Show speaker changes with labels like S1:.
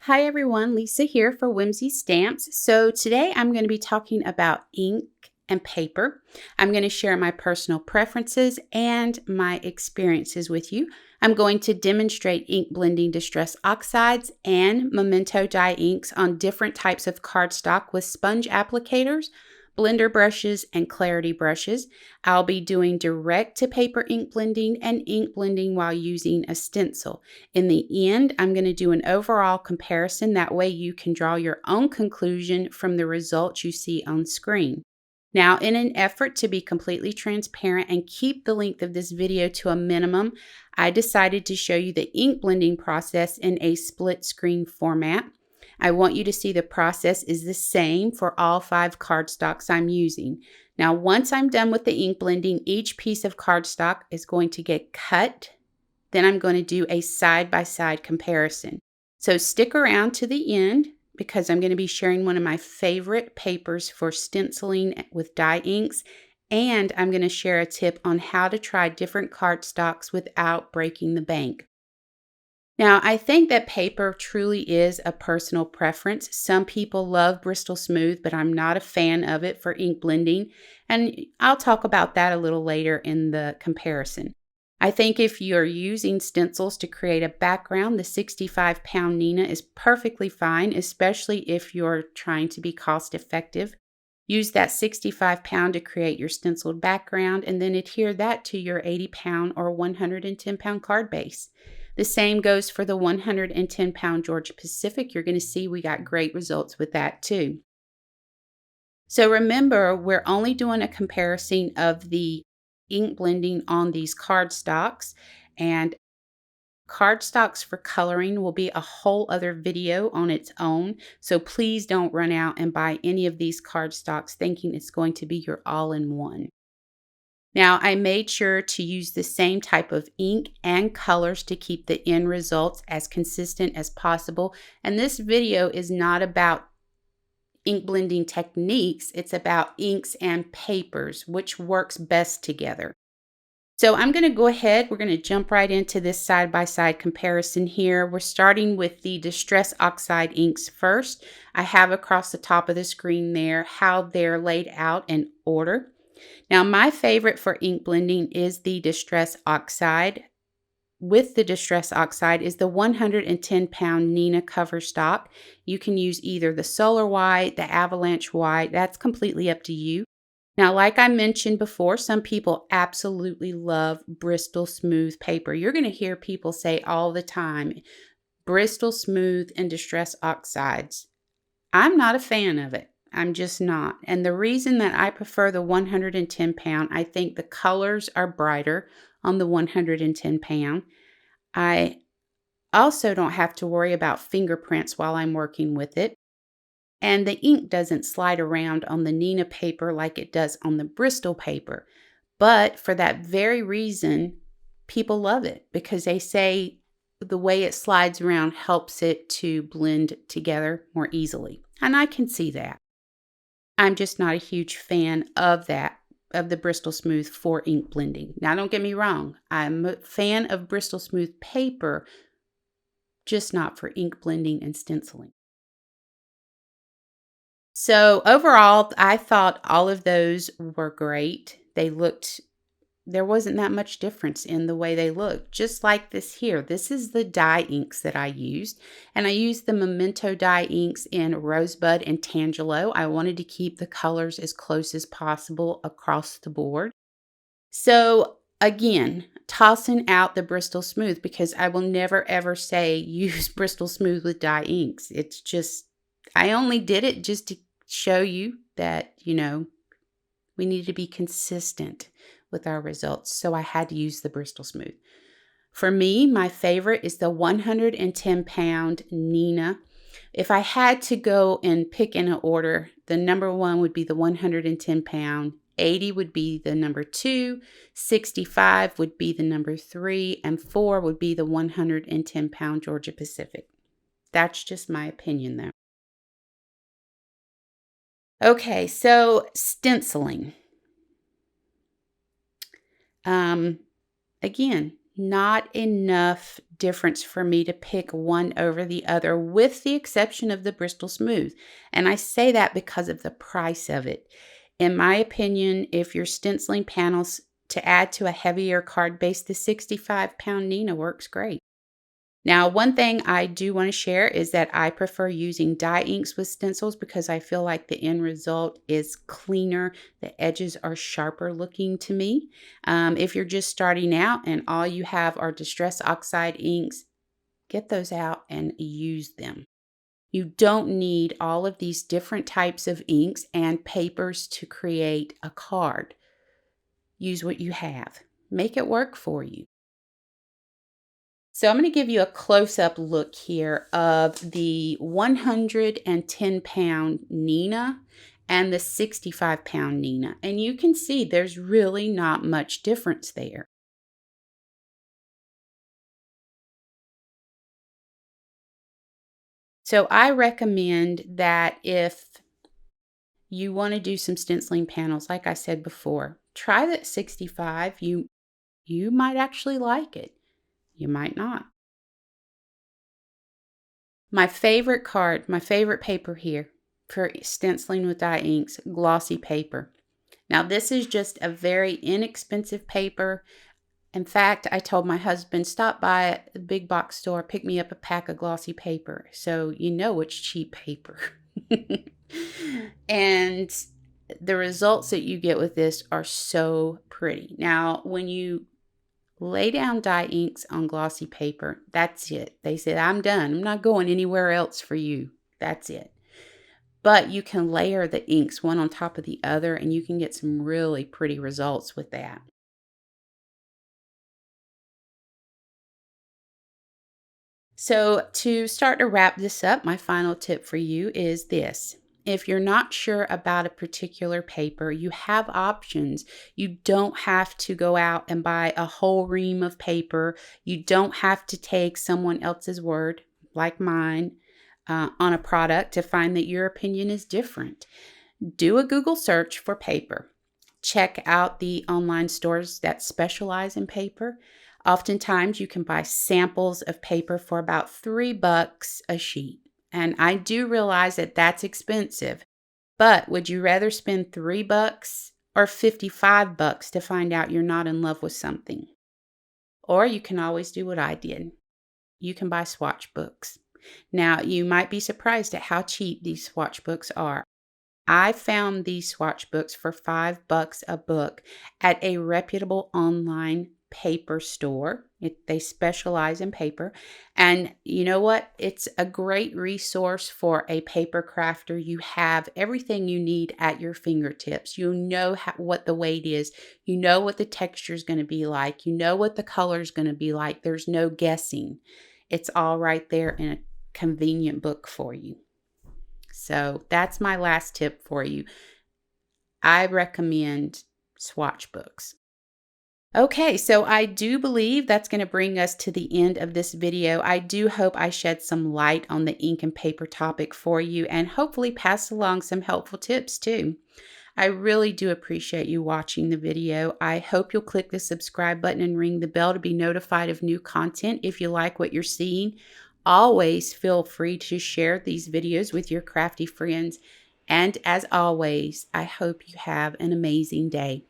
S1: Hi everyone, Lisa here for Whimsy Stamps. So today I'm going to be talking about ink and paper. I'm going to share my personal preferences and my experiences with you. I'm going to demonstrate ink blending Distress Oxides and Memento Dye inks on different types of cardstock with sponge applicators, blender brushes, and clarity brushes. I'll be doing direct to paper ink blending and ink blending while using a stencil. In the end, I'm going to do an overall comparison. That way you can draw your own conclusion from the results you see on screen. Now, in an effort to be completely transparent and keep the length of this video to a minimum, I decided to show you the ink blending process in a split screen format. I want you to see the process is the same for all 5 cardstocks I'm using. Now, once I'm done with the ink blending, each piece of cardstock is going to get cut. Then I'm going to do a side-by-side comparison. So stick around to the end because I'm going to be sharing one of my favorite papers for stenciling with dye inks, and I'm going to share a tip on how to try different cardstocks without breaking the bank. Now, I think that paper truly is a personal preference. Some people love Bristol Smooth, but I'm not a fan of it for ink blending, and I'll talk about that a little later in the comparison. I think if you're using stencils to create a background, the 65-pound Nina is perfectly fine, especially if you're trying to be cost effective. Use that 65-pound to create your stenciled background and then adhere that to your 80-pound or 110-pound card base. The same goes for the 110-pound Georgia Pacific. You're going to see we got great results with that too. So remember, we're only doing a comparison of the ink blending on these cardstocks, and cardstocks for coloring will be a whole other video on its own. So please don't run out and buy any of these cardstocks thinking it's going to be your all-in-one. Now, I made sure to use the same type of ink and colors to keep the end results as consistent as possible. And this video is not about ink blending techniques, it's about inks and papers, which works best together. So I'm going to go ahead, we're going to jump right into this side-by-side comparison here. We're starting with the Distress Oxide inks first. I have across the top of the screen there how they're laid out in order. Now, my favorite for ink blending is the Distress Oxide. With the Distress Oxide is the 110-pound Nina cover stock. You can use either the Solar White, the Avalanche White. That's completely up to you. Now, like I mentioned before, some people absolutely love Bristol Smooth paper. You're going to hear people say all the time, Bristol Smooth and Distress Oxides. I'm not a fan of it. I'm just not. And the reason that I prefer the 110-pound, I think the colors are brighter on the 110-pound. I also don't have to worry about fingerprints while I'm working with it. And the ink doesn't slide around on the Nina paper like it does on the Bristol paper. But for that very reason, people love it because they say the way it slides around helps it to blend together more easily. And I can see that. I'm just not a huge fan of that, of the Bristol Smooth for ink blending. Now, don't get me wrong. I'm a fan of Bristol Smooth paper, just not for ink blending and stenciling. So overall, I thought all of those were great. There wasn't that much difference in the way they looked. Just like this here. This is the dye inks that I used. And I used the Memento Dye inks in Rosebud and Tangelo. I wanted to keep the colors as close as possible across the board. So again, tossing out the Bristol Smooth because I will never ever say use Bristol Smooth with dye inks. It's just, I only did it just to show you that, we need to be consistent with our results. So I had to use the Bristol Smooth. For me, my favorite is the 110-pound Nina. If I had to go and pick in an order, the number 1 would be the 110-pound, 80 would be the number 2, 65 would be the number 3, and 4 would be the 110-pound Georgia Pacific. That's just my opinion though. Okay, so stenciling. Again, not enough difference for me to pick one over the other, with the exception of the Bristol Smooth. And I say that because of the price of it. In my opinion, if you're stenciling panels to add to a heavier card base, the 65-pound Nina works great. Now, one thing I do want to share is that I prefer using dye inks with stencils because I feel like the end result is cleaner. The edges are sharper looking to me. If you're just starting out and all you have are Distress Oxide inks, get those out and use them. You don't need all of these different types of inks and papers to create a card. Use what you have. Make it work for you. So I'm going to give you a close-up look here of the 110-pound Nina and the 65-pound Nina. And you can see there's really not much difference there. So I recommend that if you want to do some stenciling panels, like I said before, try that 65. You might actually like it. You might not. My favorite card, my favorite paper here for stenciling with dye inks, Glossy Paper. Now this is just a very inexpensive paper. In fact, I told my husband, stop by a big box store, pick me up a pack of Glossy Paper. So you know it's cheap paper. And the results that you get with this are so pretty. Now, when you lay down dye inks on glossy paper, that's it. They said, I'm done. I'm not going anywhere else for you. That's it. But you can layer the inks one on top of the other, and you can get some really pretty results with that. So to start to wrap this up, my final tip for you is this. If you're not sure about a particular paper, you have options. You don't have to go out and buy a whole ream of paper. You don't have to take someone else's word, like mine, on a product to find that your opinion is different. Do a Google search for paper. Check out the online stores that specialize in paper. Oftentimes, you can buy samples of paper for about $3 a sheet. And I do realize that that's expensive, but would you rather spend $3 or $55 to find out you're not in love with something? Or you can always do what I did. You can buy swatch books. Now, you might be surprised at how cheap these swatch books are. I found these swatch books for $5 a book at a reputable online paper store. They specialize in paper. And you know what? It's a great resource for a paper crafter. You have everything you need at your fingertips. You know what the weight is. You know what the texture is going to be like. You know what the color is going to be like. There's no guessing. It's all right there in a convenient book for you. So that's my last tip for you. I recommend swatch books. Okay, so I do believe that's going to bring us to the end of this video. I do hope I shed some light on the ink and paper topic for you and hopefully pass along some helpful tips too. I really do appreciate you watching the video. I hope you'll click the subscribe button and ring the bell to be notified of new content if you like what you're seeing. Always feel free to share these videos with your crafty friends. And as always, I hope you have an amazing day.